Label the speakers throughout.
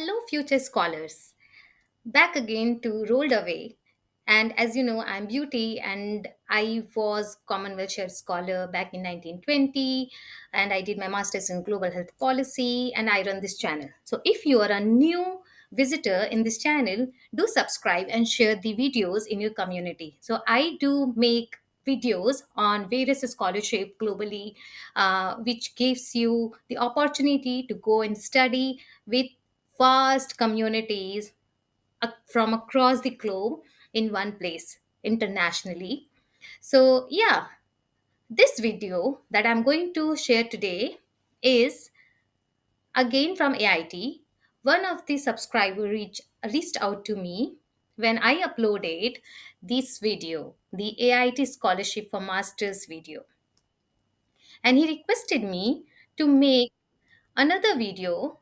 Speaker 1: Hello, future scholars. Back again to Rolled Away. And as you know, I'm Beauty, and I was Commonwealth Chair Scholar back in 1920, and I did my master's in global health policy, and I run this channel. So if you are a new visitor in this channel, do subscribe and share the videos in your community. So I do make videos on various scholarship globally, which gives you the opportunity to go and study with vast communities from across the globe in one place internationally. So, yeah, this video that I'm going to share today is again from AIT. One of the subscriber reached out to me when I uploaded this video, the AIT Scholarship for Masters video, and he requested me to make another video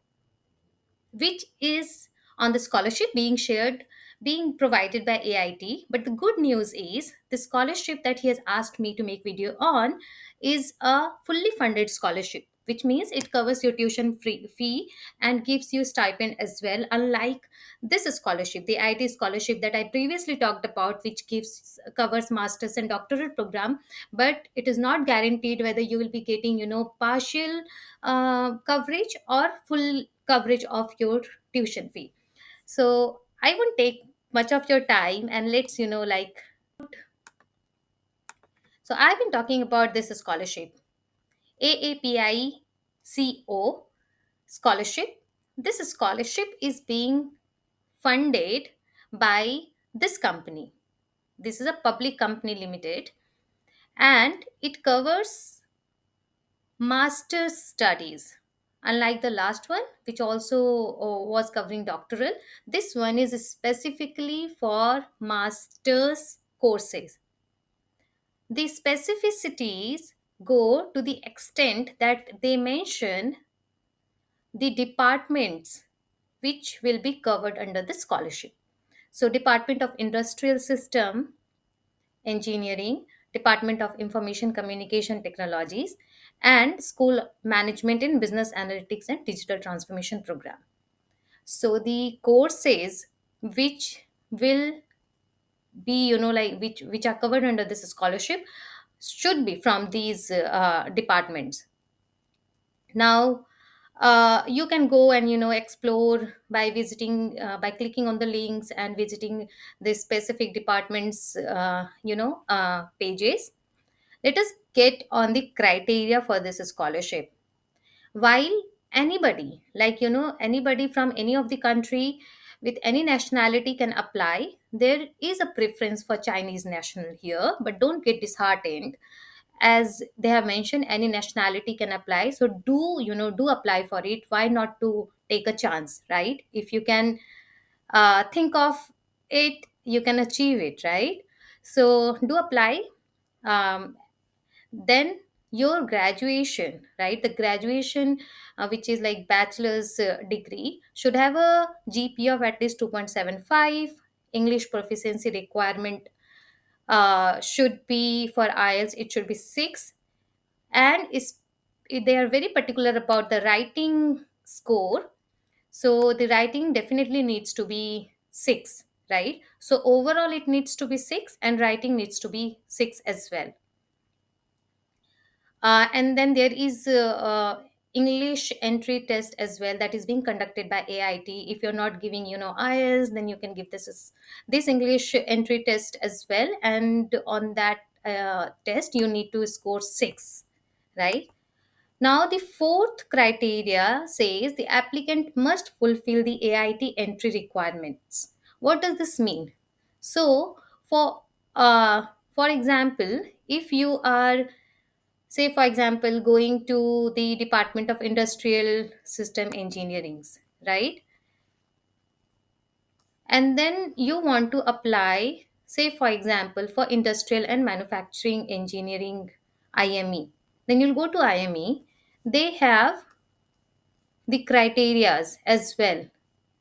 Speaker 1: which is on the scholarship being provided by AIT. But the good news is the scholarship that he has asked me to make video on is a fully funded scholarship, which means it covers your tuition free fee and gives you stipend as well, unlike this scholarship, the AIT scholarship that I previously talked about, which gives covers masters and doctoral program, but it is not guaranteed whether you will be getting partial coverage or full coverage of your tuition fee. So I won't take much of your time, and let's so I've been talking about this scholarship, AAPICO scholarship. This scholarship is being funded by this company. This is a public company limited, and it covers master's studies. Unlike the last one, which also was covering doctoral, this one is specifically for master's courses. The specificities go to the extent that they mention the departments which will be covered under the scholarship. So, Department of Industrial System Engineering, Department of Information Communication Technologies, and School Management in Business Analytics and Digital Transformation program. So the courses which will be, which are covered under this scholarship should be from these departments. Now, you can go and explore by visiting by clicking on the links and visiting the specific departments pages. Let us get on the criteria for this scholarship. While anybody from any of the country with any nationality can apply, there is a preference for Chinese national here, but don't get disheartened. As they have mentioned, any nationality can apply, so do apply for it. Why not to take a chance, right? If you can think of it, you can achieve it, right? So do apply. um, then your graduation, right, the graduation, which is like bachelor's degree, should have a GPA of at least 2.75. English proficiency requirement should be for IELTS, it should be 6. And is they are very particular about the writing score. So the writing definitely needs to be 6, right? So overall it needs to be 6, and writing needs to be 6 as well. And then there is English entry test as well, that is being conducted by AIT. If you're not giving, IELTS, then you can give this English entry test as well. And on that test, you need to score 6, right? Now, the fourth criteria says the applicant must fulfill the AIT entry requirements. What does this mean? So, for example, if you are, say for example, going to the Department of Industrial System Engineerings, right, and then you want to apply, say for example, for Industrial and Manufacturing Engineering, IME, then you'll go to IME. They have the criterias as well,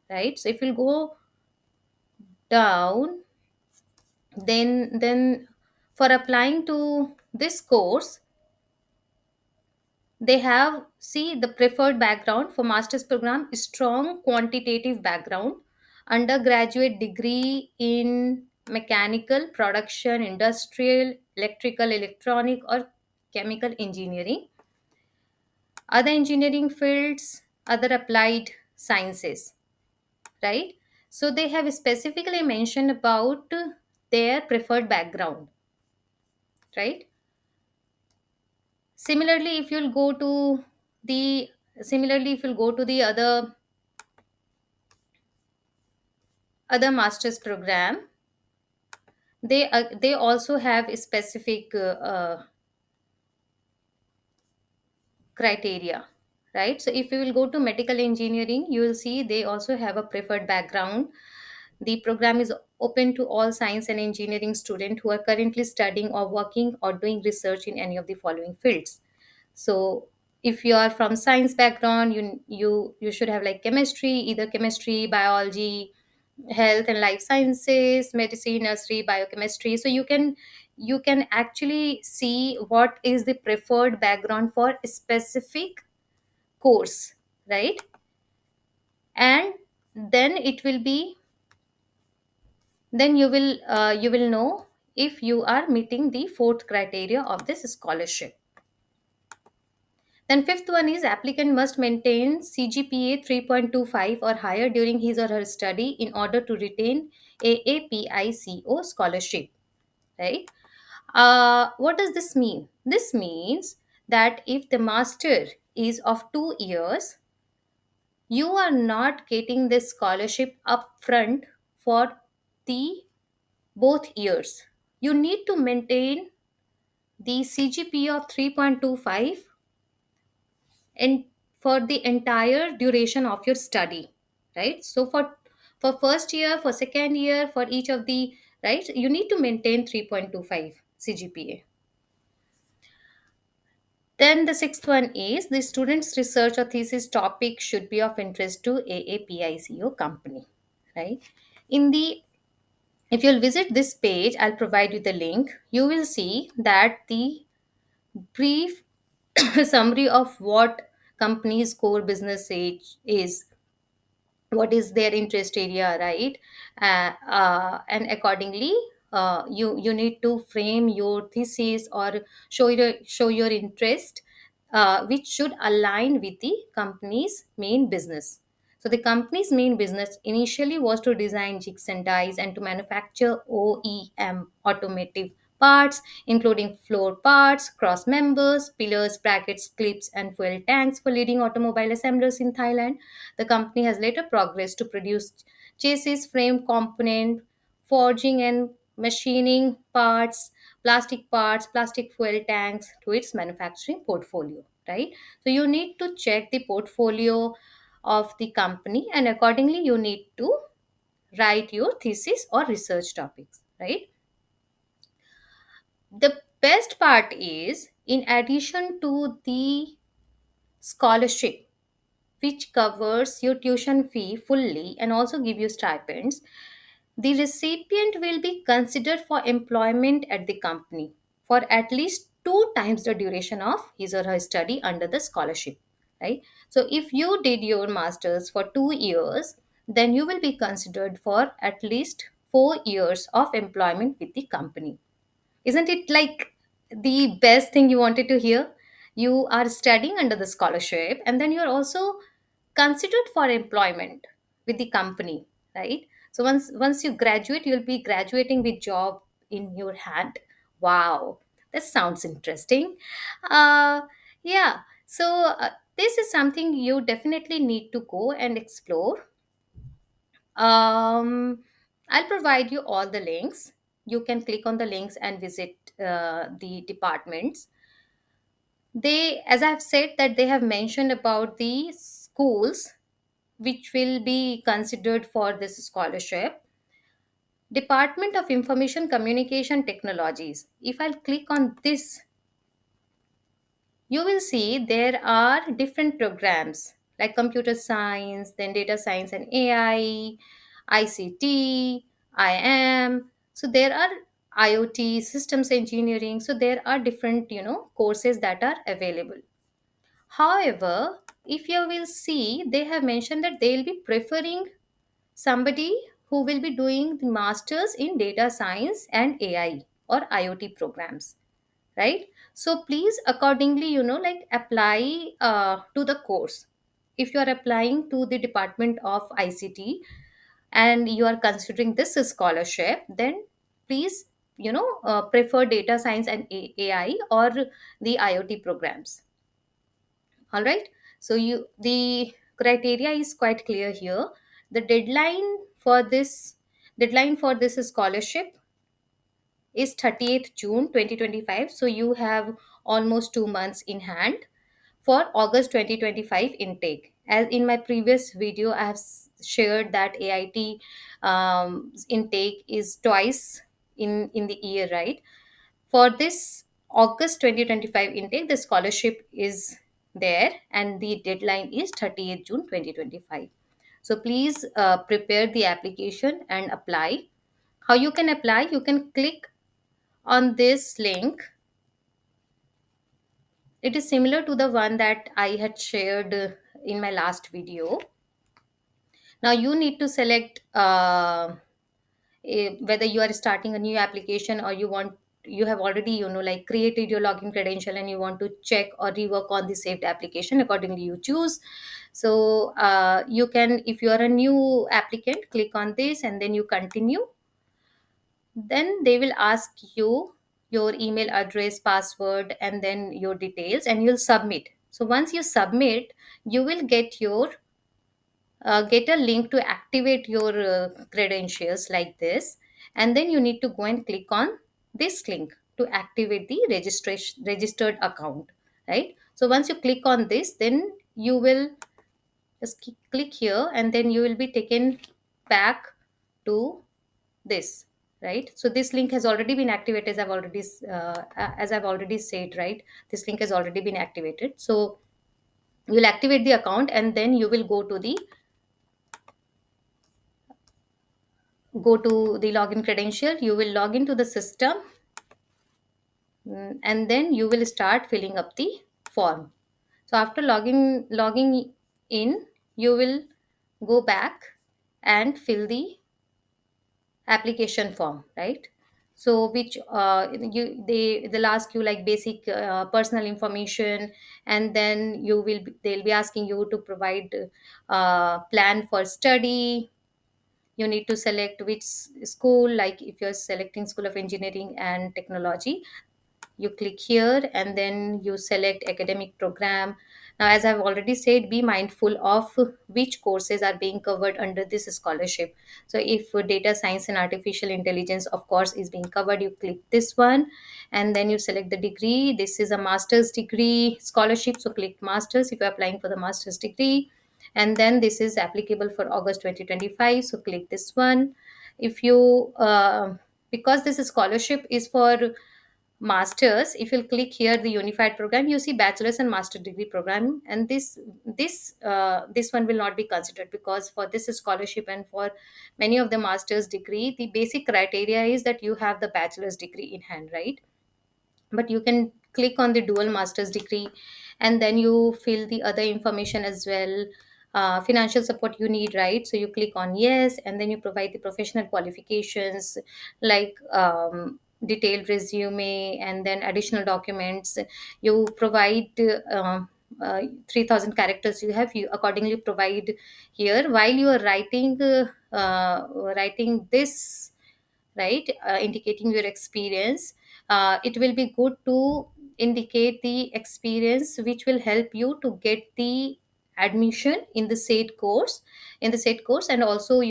Speaker 1: right? So if you'll go down, then for applying to this course, They have, see, the preferred background for master's program is strong quantitative background, undergraduate degree in mechanical, production, industrial, electrical, electronic, or chemical engineering, other engineering fields, other applied sciences, right? So they have specifically mentioned about their preferred background, right? Similarly, if you'll go to the other master's program, they also have a specific criteria, right? So if you will go to medical engineering, you will see they also have a preferred background. The program is open to all science and engineering students who are currently studying or working or doing research in any of the following fields. So if you are from science background, you should have like chemistry, either chemistry, biology, health and life sciences, medicine, nursery, biochemistry. So you can actually see what is the preferred background for a specific course, right? And then it will be, then you will know if you are meeting the fourth criteria of this scholarship. Then fifth one is applicant must maintain cGPA 3.25 or higher during his or her study in order to retain AAPICO scholarship, right? What does this mean? This means that if the master is of 2 years, you are not getting this scholarship upfront for the both years. You need to maintain the CGPA of 3.25 and for the entire duration of your study, right? So for first year, for second year, for each of the, right, you need to maintain 3.25 CGPA. Then the sixth one is the student's research or thesis topic should be of interest to AAPICO company, right? In the, if you'll visit this page, I'll provide you the link. You will see that the brief summary of what company's core business age is, what is their interest area, right? And accordingly, you need to frame your thesis or show your interest, which should align with the company's main business. So the company's main business initially was to design jigs and dies and to manufacture OEM, automotive parts, including floor parts, cross members, pillars, brackets, clips, and fuel tanks for leading automobile assemblers in Thailand. The company has later progressed to produce chassis, frame component, forging and machining parts, plastic fuel tanks to its manufacturing portfolio, right? So you need to check the portfolio of the company and accordingly you need to write your thesis or research topics, right? The best part is, in addition to the scholarship, which covers your tuition fee fully and also give you stipends, the recipient will be considered for employment at the company for at least 2 times the duration of his or her study under the scholarship, right? So if you did your masters for 2 years, then you will be considered for at least 4 years of employment with the company. Isn't it like the best thing you wanted to hear? You are studying under the scholarship and then you're also considered for employment with the company, right? So once you graduate, you'll be graduating with job in your hand. Wow, that sounds interesting. Uh, yeah. So this is something you definitely need to go and explore. I'll provide you all the links. You can click on the links and visit the departments. They, as I've said, that they have mentioned about the schools which will be considered for this scholarship. Department of Information Communication Technologies. If I'll click on this, you will see there are different programs like computer science, then data science and AI, ICT, IM. So there are IoT, systems engineering. So there are different, courses that are available. However, if you will see, they have mentioned that they will be preferring somebody who will be doing the masters in data science and AI or IoT programs, right? So please accordingly, like apply to the course. If you are applying to the Department of ICT and you are considering this scholarship, then please, prefer data science and AI or the IoT programs. All right. So the criteria is quite clear here. The deadline for this scholarship is 30th June 2025. So you have almost 2 months in hand for August 2025 intake. As in my previous video, I have shared that AIT intake is twice in the year, right? For this August 2025 intake, the scholarship is there and the deadline is 30th June 2025. So please prepare the application and apply. How you can apply? You can click on this link. It is similar to the one that I had shared in my last video. Now you need to select whether you are starting a new application or you have already like created your login credential and you want to check or rework on the saved application. Accordingly you choose. So you can, if you are a new applicant, click on this and then you continue. Then they will ask you your email address, password, and then your details, and you'll submit. So once you submit, you will get a link to activate your credentials like this, and then you need to go and click on this link to activate the registration registered account, right? So once you click on this, then you will just click here and then you will be taken back to this, right? So this link has already been activated, as I've already said, right? This link has already been activated. So you'll activate the account and then you will go to the login credential. You will log into the system, and then you will start filling up the form. So after logging in, you will go back and fill the application form, right? So which they'll ask you like basic personal information, and then they'll be asking you to provide plan for study. You need to select which school, like if you're selecting School of Engineering and Technology, you click here and then you select academic program. Now as I've already said, be mindful of which courses are being covered under this scholarship. So if data science and artificial intelligence of course is being covered, you click this one and then you select the degree. This is a master's degree scholarship, so click masters if you're applying for the master's degree. And then this is applicable for August 2025, so click this one. If you because this scholarship is for masters, if you'll click here the unified program, you see bachelor's and master degree program, and this one will not be considered because for this scholarship and for many of the master's degree, the basic criteria is that you have the bachelor's degree in hand, right? But you can click on the dual master's degree and then you fill the other information as well. Financial support you need, right? So you click on yes and then you provide the professional qualifications like detailed resume and then additional documents. You provide 3000 characters, you accordingly provide here while you are writing this, right? Indicating your experience. It will be good to indicate the experience which will help you to get the admission in the said course, and also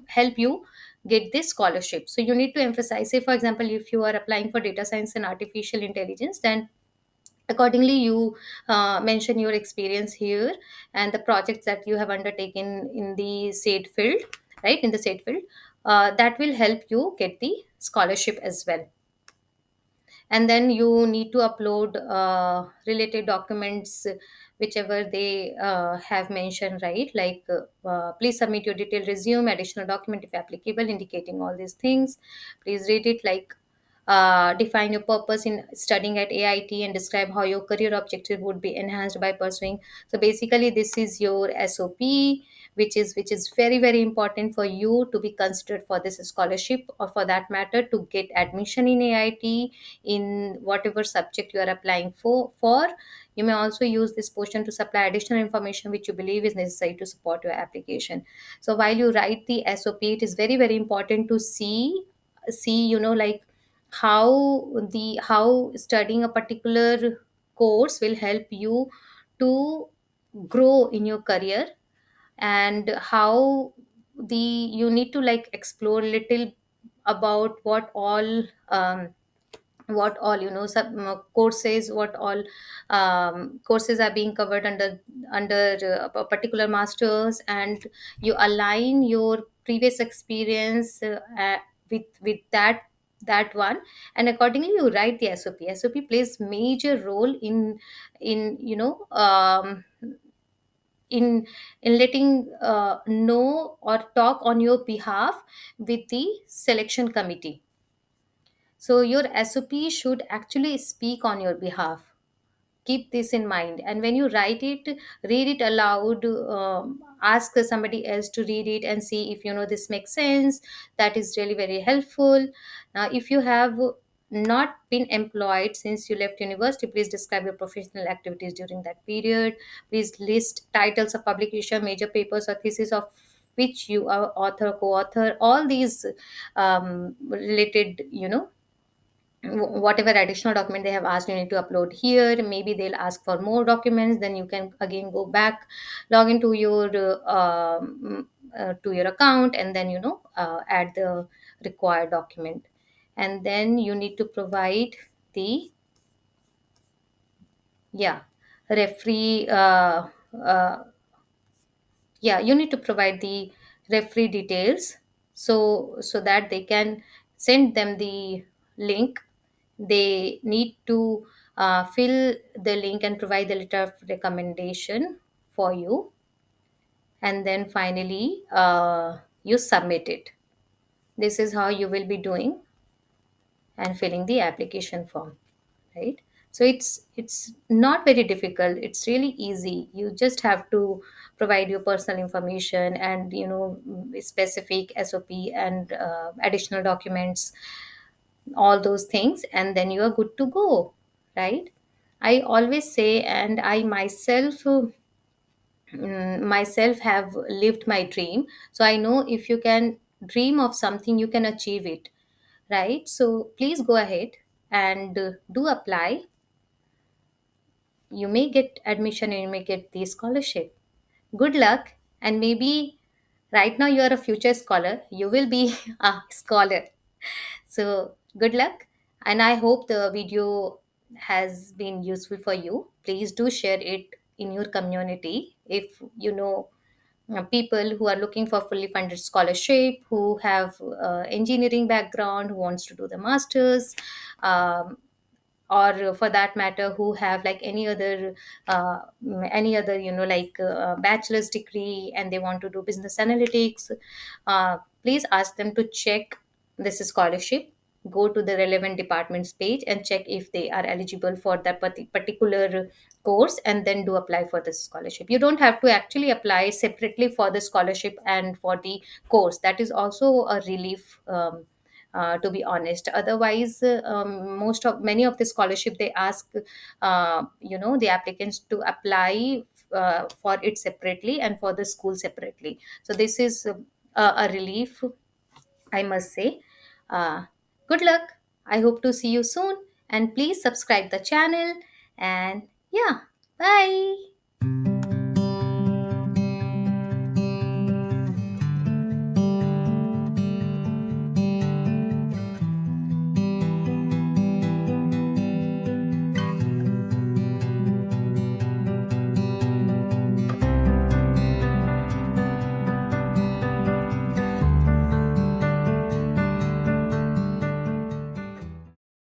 Speaker 1: help you get this scholarship. So you need to emphasize, say for example, if you are applying for data science and artificial intelligence, then accordingly you mention your experience here and the projects that you have undertaken in the said field, right? In the said field, that will help you get the scholarship as well. And then you need to upload related documents whichever they have mentioned, right? Like please submit your detailed resume, additional document if applicable, indicating all these things. Please read it like define your purpose in studying at AIT, and describe how your career objective would be enhanced by pursuing. So basically, this is your SOP, which is very very important for you to be considered for this scholarship, or for that matter to get admission in AIT in whatever subject you are applying for. You may also use this portion to supply additional information which you believe is necessary to support your application. So while you write the SOP, it is very very important to see like how studying a particular course will help you to grow in your career, and how the you need to like explore little about what all courses, what all courses are being covered under a particular masters, and you align your previous experience with that one, and accordingly you write the SOP plays major role in in in letting know or talk on your behalf with the selection committee. So your SOP should actually speak on your behalf. Keep this in mind, and when you write it, read it aloud. Ask somebody else to read it and see if this makes sense. That is really very helpful. Now, if you have not been employed since you left university, please describe your professional activities during that period. Please list titles of publication, major papers or thesis of which you are author, co-author, all these related whatever additional document they have asked, you need to upload here. Maybe they'll ask for more documents, then you can again go back, log into your to your account, and then add the required document. And then you need to provide the yeah referee yeah you need to provide the referee details, so that they can send them the link. They need to fill the link and provide the letter of recommendation for you, and then finally you submit it. This is how you will be doing and filling the application form, right? So it's not very difficult, it's really easy. You just have to provide your personal information and specific SOP and additional documents, all those things, and then you are good to go, right? I always say, and I myself have lived my dream, so I know if you can dream of something you can achieve it, right? So please go ahead and do apply. You may get admission and you may get the scholarship. Good luck, and maybe right now you are a future scholar, you will be a scholar. So good luck, and I hope the video has been useful for you. Please do share it in your community if people who are looking for fully funded scholarship, who have engineering background, who wants to do the masters, um, or for that matter who have like uh, any other bachelor's degree and they want to do business analytics. Please ask them to check this scholarship. Go to the relevant departments page and check if they are eligible for that particular course, and then do apply for the scholarship. You don't have to actually apply separately for the scholarship and for the course. That is also a relief, to be honest. Otherwise, most of many of the scholarship they ask the applicants to apply for it separately and for the school separately. So this is a relief, I must say. uh, Good luck. I hope to see you soon, and please subscribe the channel. And yeah, bye.